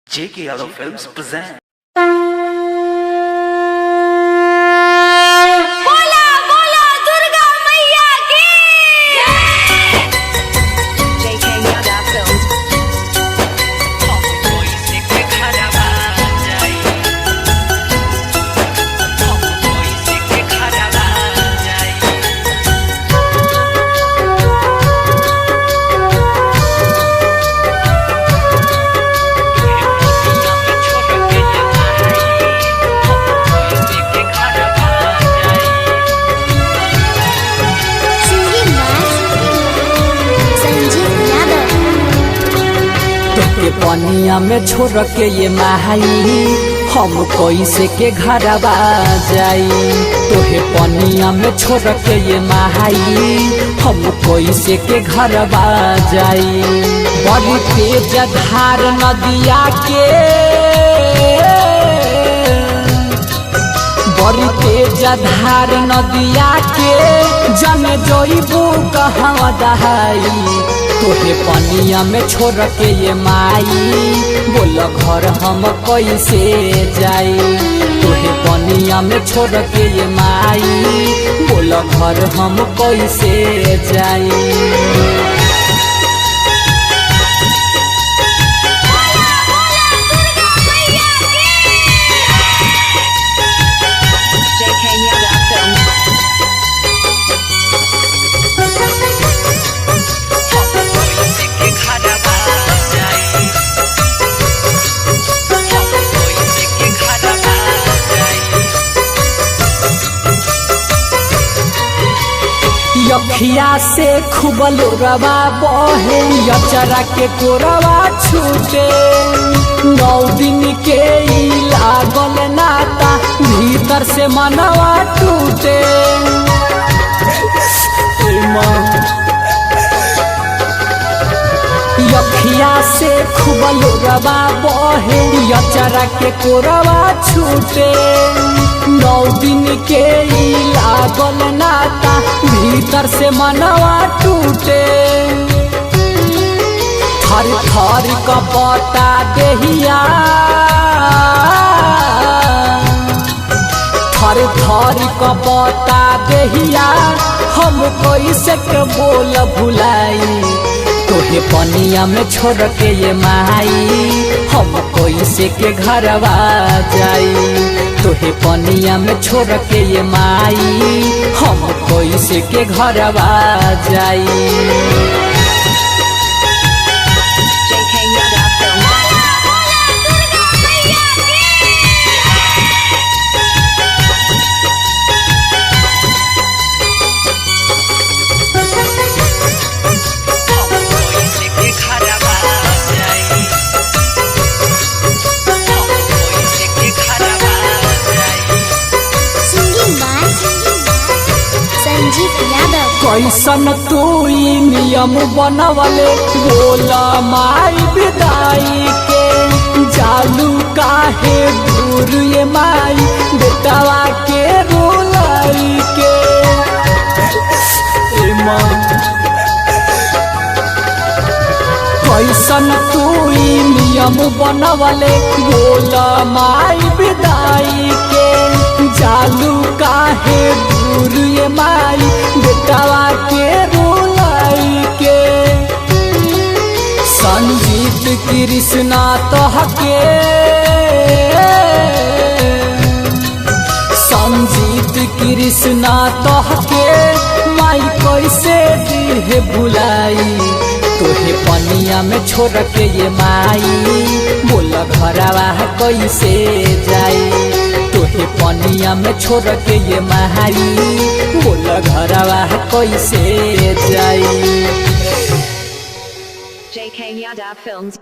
J.K. Yadav Films present. बोला बोला दुर्गा मैया की JK Yadav Films। के पनिया में छोड़ के ये माई हम कैसे के घरवा जाई। तोहे पनिया में छोड़ के ये माई हम कैसे के घरवा जाई। बड़ी तेज धार नदिया के बड़ी तेज धार नदिया के जन जोइबू कहवा दहाई। तोहे पनिया में छोड़ के ये माई बोल घर हम कैसे जाई। तोहे पनिया में छोड़ के ये माई बोल घर हम कैसे जाई। JK Yadav Films। यखिया से खूब लोरवा बहे यचरा के कोरवा छूटे। 9 दिन के ई लागल नाता भीतर से मनवा टूटे। यखिया से खूब लोरवा बहे यचरा के कोरवा छूटे। 9 दिन के ई लागल नाता भीतर से मनवा टूटे। थर थर कपटा देहिया थर थर कपटा देहिया हम कैसे के बोल भुलाई। तोहे पनिया में छोड़ के ये माई हम कैसे के घरवा जाई। तोहे पनिया में छोड़ के ये माई हम कैसे के घरवा जाई। JK Yadav Films। कैसन तू ई नियम बनवले बोला माई विदाई के। जालू काहे दूर ये माई बेटावा के रोलाई के। कैसन तू ई नियम बनवले बोला माई विदाई के। जालू काहे दूर ये माई बेटावा के रोलाई के। संजीत कृष्णा तोहके संजीत कृष्णा तोहके माई कैसे दिहे भुलाई। तोहे पनिया में छोड़ के ये माई बोल घरवा कैसे जाई। तोहे पनिया में छोड़ के ये माई बोल घरवा कैसे जाई। JK Yadav Films।